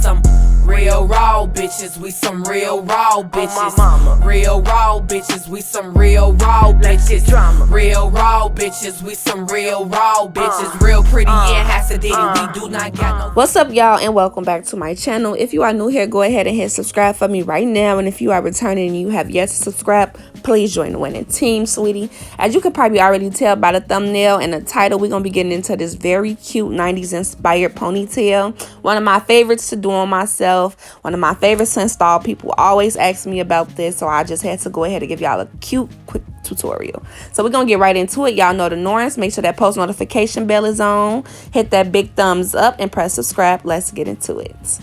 some real raw bitches, we some real raw bitches. Real raw bitches, we some real raw bitches. Real raw bitches, we some real raw bitches. Real pretty and Hasadiddy, we do not got no. What's up, y'all, and welcome back to my channel. If you are new here, go ahead and hit subscribe for me right now. And if you are returning and you have yet to subscribe, please join the winning team, sweetie. As you can probably already tell by the thumbnail and the title, we're gonna be getting into this very cute 90s inspired ponytail. One of my favorites to do on myself, one of my favorites to install. People always ask me about this, so I just had to go ahead and give y'all a cute quick tutorial. So we're gonna get right into it. Y'all know the norms. Make sure that post notification bell is on, hit that big thumbs up, and press subscribe. Let's get into it.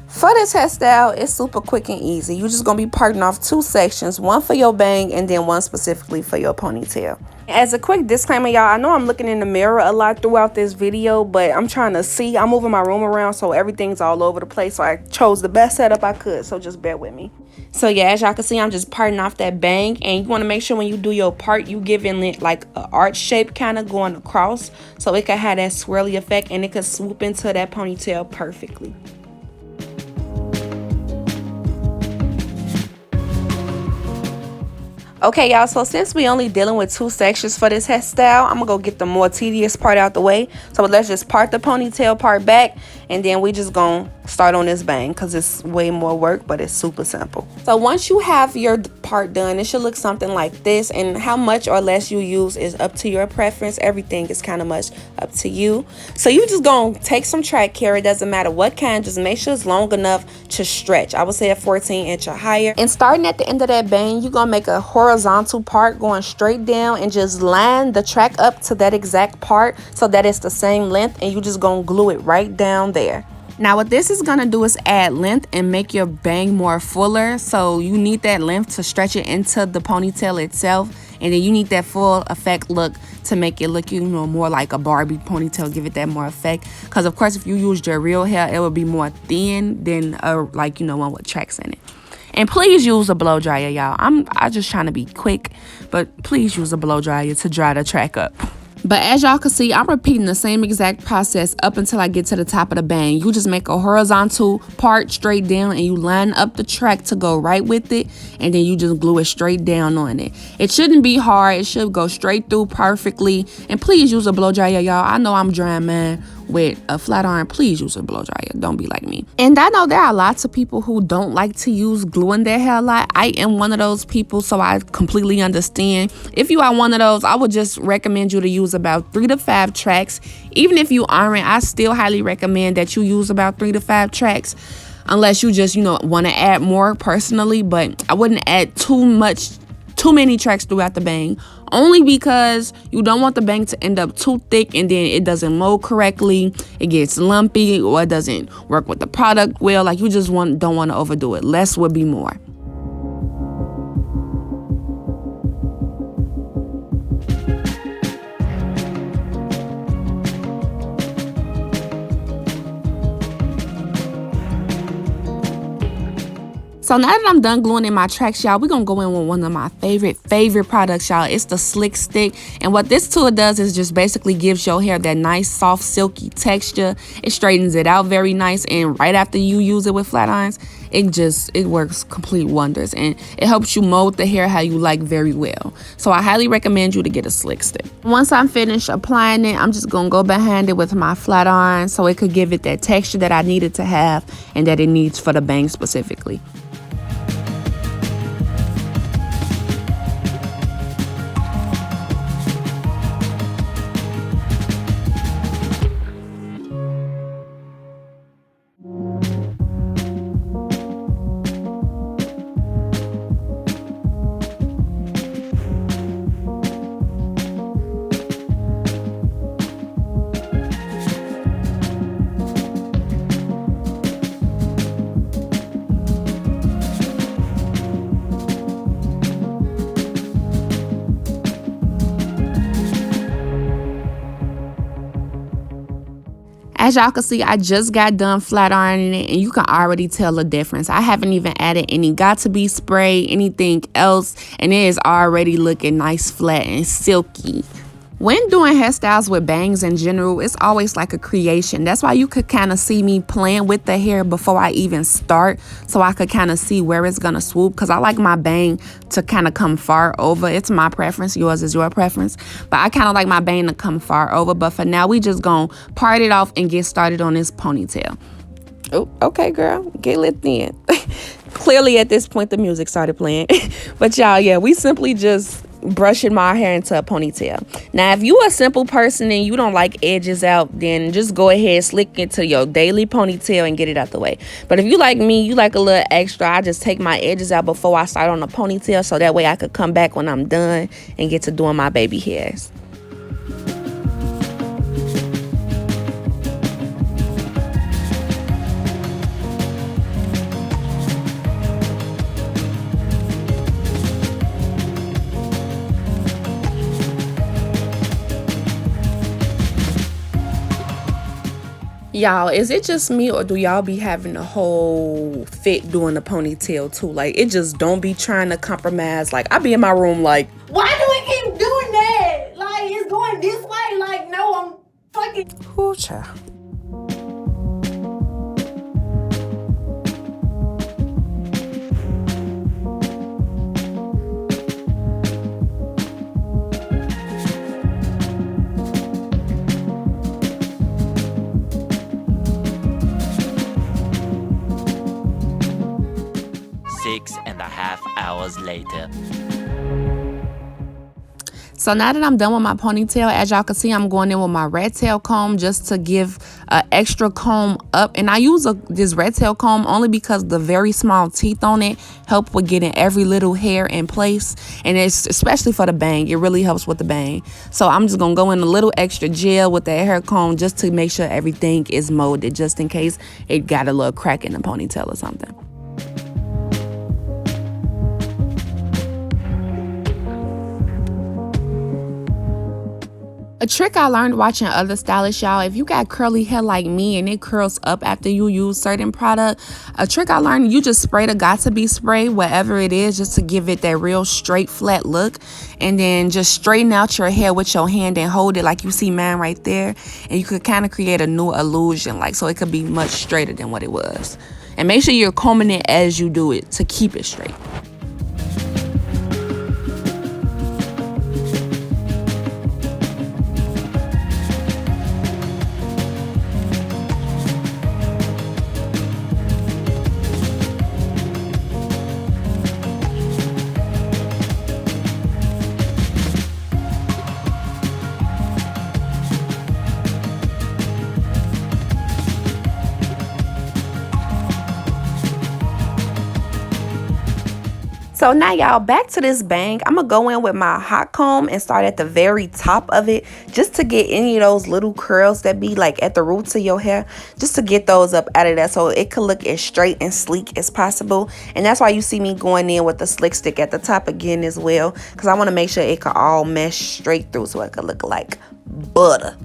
For this hairstyle, it's super quick and easy. You're just gonna be parting off two sections, one for your bang and then one specifically for your ponytail. As a quick disclaimer, y'all, I know I'm looking in the mirror a lot throughout this video, but I'm trying to see. I'm moving my room around, so everything's all over the place. So I chose the best setup I could, so just bear with me. So yeah, as y'all can see, I'm just parting off that bang, and you want to make sure when you do your part, you giving it like an arch shape kind of going across, so it can have that swirly effect and it can swoop into that ponytail perfectly. Okay, y'all, so since we only dealing with two sections for this hairstyle, I'm gonna go get the more tedious part out the way. So let's just part the ponytail part back, and then we just gonna start on this bang because it's way more work, but it's super simple. So once you have your part done, it should look something like this, and how much or less you use is up to your preference. Everything is kind of much up to you. So you just gonna take some track hair, it doesn't matter what kind, just make sure it's long enough to stretch. I would say a 14-inch or higher. And starting at the end of that bang, you're gonna make a horizontal part going straight down and just line the track up to that exact part so that it's the same length, and you just gonna glue it right down there. Now what this is gonna do is add length and make your bang more fuller, so you need that length to stretch it into the ponytail itself, and then you need that full effect look to make it look, you know, more like a Barbie ponytail. Give it that more effect, because of course if you used your real hair, it would be more thin than like, you know, one with tracks in it. And please use a blow dryer, y'all. I'm just trying to be quick, but please use a blow dryer to dry the track up. But as y'all can see, I'm repeating the same exact process up until I get to the top of the bang. You just make a horizontal part straight down, and you line up the track to go right with it, and then you just glue it straight down on it. It shouldn't be hard. It should go straight through perfectly. And please use a blow dryer, y'all. I know I'm drying mine with a flat iron. Please use a blow dryer. Don't be like me. And I know there are lots of people who don't like to use glue in their hair a lot. I am one of those people, so I completely understand. If you are one of those, I would just recommend you to use about 3 to 5 tracks. Even if you aren't, I still highly recommend that you use about 3 to 5 tracks, unless you just, you know, want to add more personally. But I wouldn't add too many tracks throughout the bang, only because you don't want the bang to end up too thick and then it doesn't mold correctly, it gets lumpy, or it doesn't work with the product well. Like, you just don't want to overdo it. Less would be more. So now that I'm done gluing in my tracks, y'all, we're going to go in with one of my favorite products, y'all. It's the Slick Stick. And what this tool does is just basically gives your hair that nice, soft, silky texture. It straightens it out very nice. And right after you use it with flat irons, it works complete wonders. And it helps you mold the hair how you like very well. So I highly recommend you to get a Slick Stick. Once I'm finished applying it, I'm just going to go behind it with my flat iron so it could give it that texture that I needed to have and that it needs for the bang specifically. As y'all can see, I just got done flat ironing it, and you can already tell the difference. I haven't even added any Got2B spray, anything else, and it is already looking nice, flat, and silky. When doing hairstyles with bangs in general, it's always like a creation. That's why you could kind of see me playing with the hair before I even start, so I could kind of see where it's gonna swoop, because I like my bang to kind of come far over. It's my preference, yours is your preference, but I kind of like my bang to come far over. But for now, we just gonna part it off and get started on this ponytail. Oh, okay, girl, get lit then. Clearly at this point the music started playing. But y'all, yeah, we simply just brushing my hair into a ponytail. Now, if you a simple person and you don't like edges out, then just go ahead, slick into your daily ponytail and get it out the way. But if you like me, you like a little extra, I just take my edges out before I start on the ponytail, so that way I could come back when I'm done and get to doing my baby hairs. Y'all, is it just me, or do y'all be having a whole fit doing the ponytail too? Like, it just don't be trying to compromise. Like, I be in my room like, why do we keep doing that? Like, it's going this way. Like, no, I'm fucking. whoo, child. Six and a half hours later. So now that I'm done with my ponytail, as y'all can see, I'm going in with my rat tail comb just to give an extra comb up. And I use this rat tail comb only because the very small teeth on it help with getting every little hair in place. And it's especially for the bang, it really helps with the bang. So I'm just gonna go in a little extra gel with that hair comb just to make sure everything is molded, just in case it got a little crack in the ponytail or something. A trick I learned watching other stylists, y'all, if you got curly hair like me and it curls up after you use certain product, a trick I learned, you just spray the Got2B spray, whatever it is, just to give it that real straight, flat look. And then just straighten out your hair with your hand and hold it like you see mine right there. And you could kind of create a new illusion, like, so it could be much straighter than what it was. And make sure you're combing it as you do it to keep it straight. So now, y'all, back to this bang. I'm gonna go in with my hot comb and start at the very top of it, just to get any of those little curls that be like at the roots of your hair, just to get those up out of there so it could look as straight and sleek as possible. And that's why you see me going in with the slick stick at the top again as well, because I want to make sure it could all mesh straight through so it could look like butter.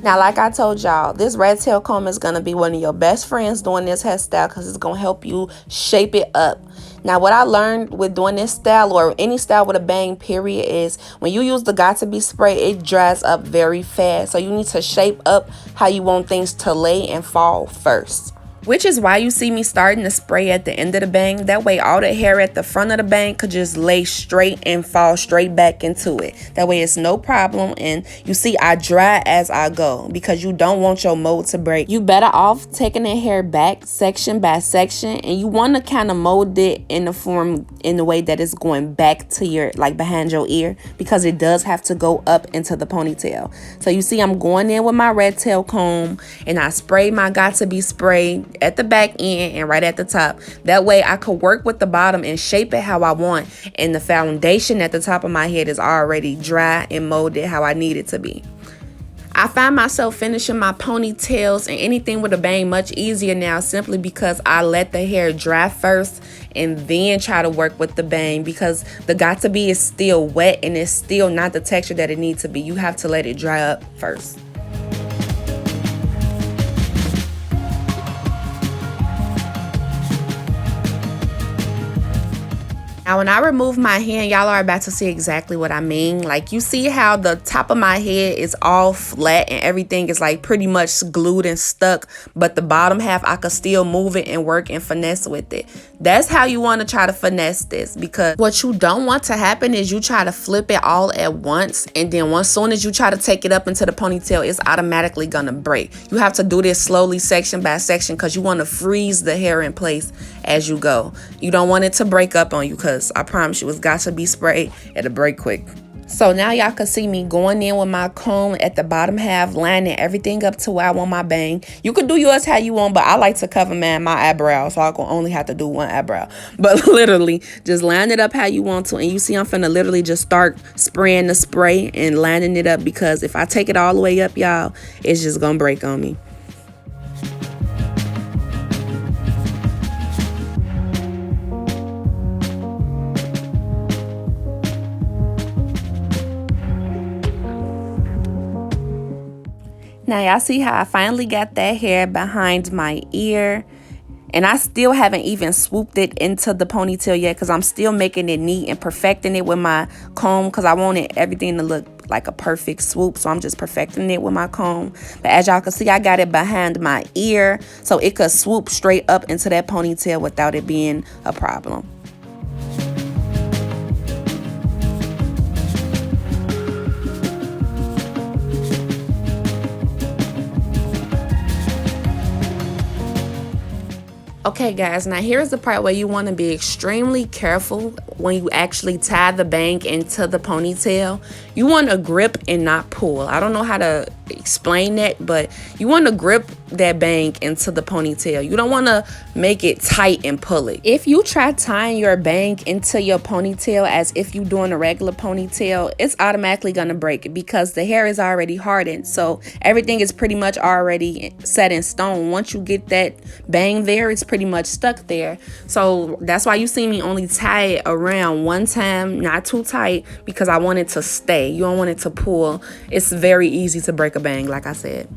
Now, like I told y'all, this rat tail comb is going to be one of your best friends doing this hairstyle, because it's going to help you shape it up. Now, what I learned with doing this style, or any style with a bang period, is when you use the Got2B spray, it dries up very fast. So you need to shape up how you want things to lay and fall first. Which is why you see me starting to spray at the end of the bang. That way all the hair at the front of the bang could just lay straight and fall straight back into it. That way it's no problem. And you see, I dry as I go, because you don't want your mold to break. You better off taking the hair back section by section, and you want to kind of mold it in the form, in the way that it's going back to your, like behind your ear, because it does have to go up into the ponytail. So you see, I'm going in with my rat tail comb, and I spray my Got2B spray at the back end and right at the top. That way I could work with the bottom and shape it how I want, and the foundation at the top of my head is already dry and molded how I need it to be. I find myself finishing my ponytails and anything with a bang much easier now, simply because I let the hair dry first and then try to work with the bang, because the Got2B is still wet and it's still not the texture that it needs to be. You have to let it dry up first. Now when I remove my hair, y'all are about to see exactly what I mean. Like, you see how the top of my head is all flat and everything is like pretty much glued and stuck, but the bottom half I could still move it and work and finesse with it. That's how you want to try to finesse this, because what you don't want to happen is you try to flip it all at once, and then as soon as you try to take it up into the ponytail, it's automatically gonna break. You have to do this slowly, section by section, because you want to freeze the hair in place as you go. You don't want it to break up on you, because I promise you, it's Got2B Spray. It'll break quick. So now y'all can see me going in with my comb at the bottom half, lining everything up to where I want my bang. You could do yours how you want, but I like to cover my eyebrow, so I can only have to do one eyebrow. But literally, just line it up how you want to. And you see I'm finna literally just start spraying the spray and lining it up, because if I take it all the way up, y'all, it's just gonna break on me. Now y'all see how I finally got that hair behind my ear, and I still haven't even swooped it into the ponytail yet, because I'm still making it neat and perfecting it with my comb, because I wanted everything to look like a perfect swoop. So I'm just perfecting it with my comb. But as y'all can see, I got it behind my ear so it could swoop straight up into that ponytail without it being a problem. Okay guys, now here's the part where you want to be extremely careful when you actually tie the bang into the ponytail. You want to grip and not pull. I don't know how to explain that, but you want to grip that bang into the ponytail. You don't want to make it tight and pull it. If you try tying your bang into your ponytail as if you're doing a regular ponytail, it's automatically going to break, because the hair is already hardened. So everything is pretty much already set in stone. Once you get that bang there, it's pretty much stuck there. So that's why you see me only tie it around one time, not too tight, because I want it to stay. You don't want it to pull. It's very easy to break a bang, like I said.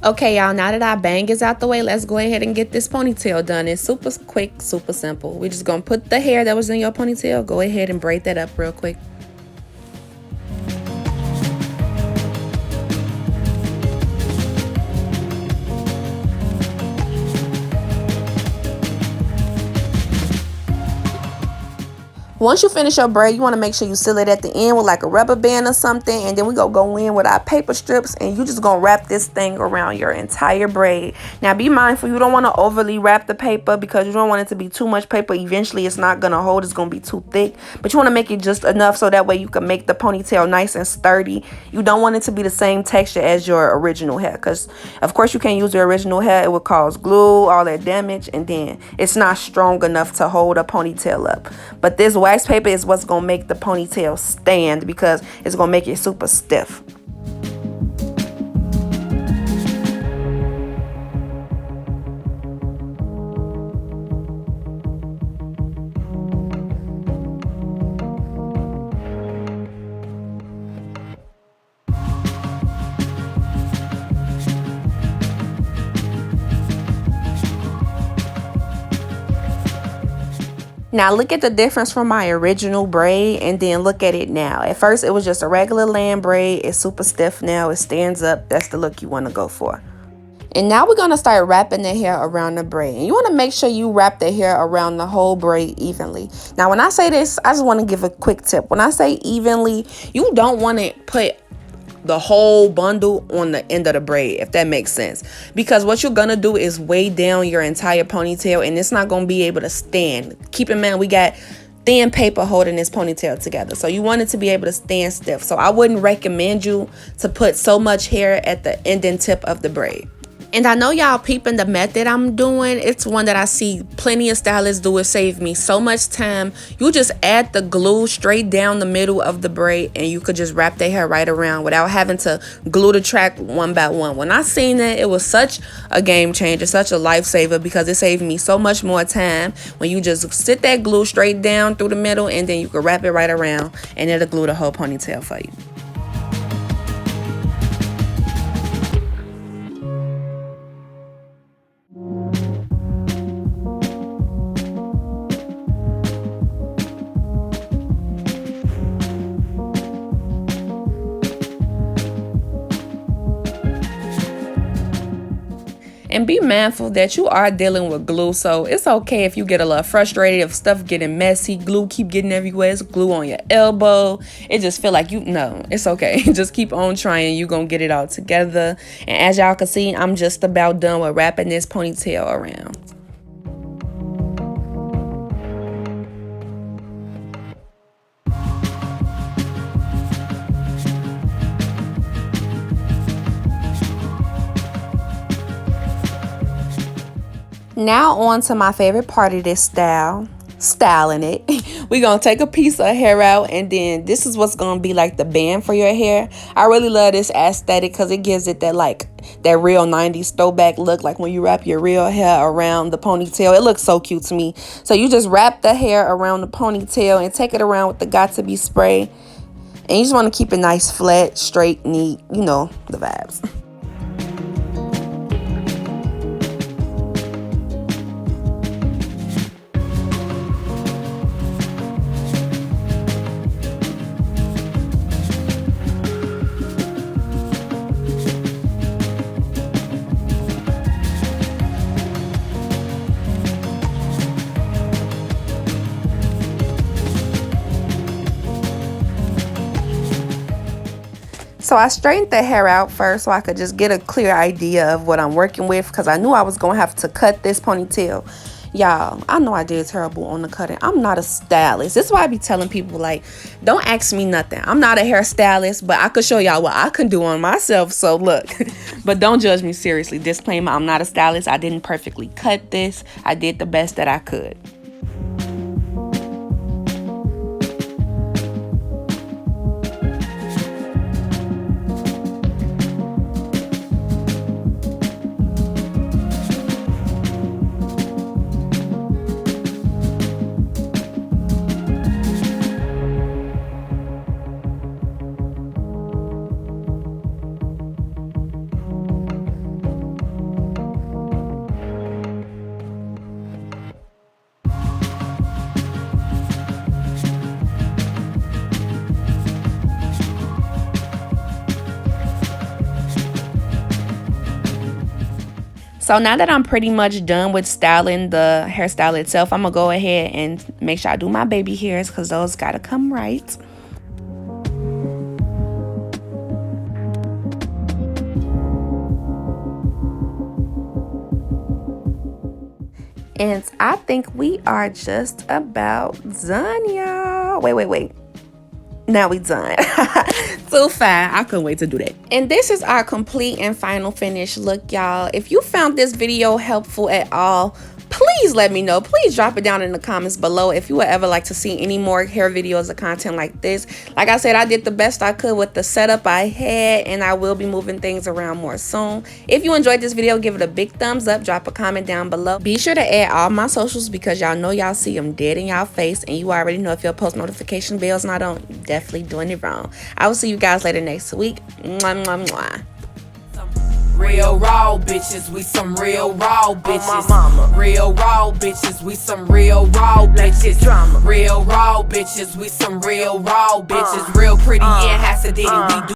Okay, y'all, now that our bang is out the way, let's go ahead and get this ponytail done. It's super quick, super simple. We're just gonna put the hair that was in your ponytail, go ahead and braid that up real quick. Once you finish your braid, you want to make sure you seal it at the end with like a rubber band or something, and then we're gonna go in with our paper strips, and you just gonna wrap this thing around your entire braid. Now be mindful, you don't want to overly wrap the paper, because you don't want it to be too much paper. Eventually it's not gonna hold, it's gonna be too thick, but you want to make it just enough so that way you can make the ponytail nice and sturdy. You don't want it to be the same texture as your original hair, because of course you can't use your original hair. It would cause glue, all that damage, and then it's not strong enough to hold a ponytail up. But this wax paper is what's gonna make the ponytail stand, because it's gonna make it super stiff. Now look at the difference from my original braid and then look at it now. At first it was just a regular land braid. It's super stiff now. It stands up. That's the look you want to go for. And now we're going to start wrapping the hair around the braid. And you want to make sure you wrap the hair around the whole braid evenly. Now, when I say this, I just want to give a quick tip. When I say evenly, you don't want to put the whole bundle on the end of the braid, if that makes sense. Because what you're going to do is weigh down your entire ponytail, and it's not going to be able to stand. Keep in mind, we got thin paper holding this ponytail together, so you want it to be able to stand stiff. So I wouldn't recommend you to put so much hair at the ending tip of the braid. And I know y'all peeping the method I'm doing. It's one that I see plenty of stylists do. It save me so much time. You just add the glue straight down the middle of the braid, and you could just wrap their hair right around without having to glue the track one by one. When I seen that, it was such a game changer, such a lifesaver, because it saved me so much more time when you just sit that glue straight down through the middle, and then you can wrap it right around, and it'll glue the whole ponytail for you. And be mindful that you are dealing with glue, so it's okay if you get a little frustrated, if stuff getting messy, glue keep getting everywhere, it's glue on your elbow. It just feel like it's okay. Just keep on trying, you gonna get it all together. And as y'all can see, I'm just about done with wrapping this ponytail around. Now on to my favorite part of this style, styling it. We're gonna take a piece of hair out, and then this is what's gonna be like the band for your hair. I really love this aesthetic because it gives it that real 90s throwback look, like when you wrap your real hair around the ponytail. It looks so cute to me. So you just wrap the hair around the ponytail and take it around with the Got2B spray, and you just want to keep it nice, flat, straight, neat, you know the vibes. So I straightened the hair out first so I could just get a clear idea of what I'm working with, because I knew I was going to have to cut this ponytail. Y'all, I know I did terrible on the cutting. I'm not a stylist. This is why I be telling people, like, don't ask me nothing. I'm not a hairstylist, but I could show y'all what I can do on myself. So look, but don't judge me, seriously. Disclaimer, I'm not a stylist. I didn't perfectly cut this. I did the best that I could. So now that I'm pretty much done with styling the hairstyle itself, I'm gonna go ahead and make sure I do my baby hairs, because those gotta come right. And I think we are just about done, y'all. Wait. Now we done. So fine. I couldn't wait to do that. And this is our complete and final finish look, y'all. If you found this video helpful at all, please let me know. Please drop it down in the comments below if you would ever like to see any more hair videos or content like this. Like I said, I did the best I could with the setup I had, and I will be moving things around more soon. If you enjoyed this video, give it a big thumbs up, drop a comment down below. Be sure to add all my socials, because y'all know y'all see them dead in y'all face, and you already know if your post notification bell's not on, you're definitely doing it wrong. I will see you guys later next week. Mwah, mwah, mwah. Real raw bitches, we some real raw bitches. Mama. Real raw bitches, we some real raw bitches. Drama. Real raw bitches, we some real raw bitches. Real pretty and Hasidity, we do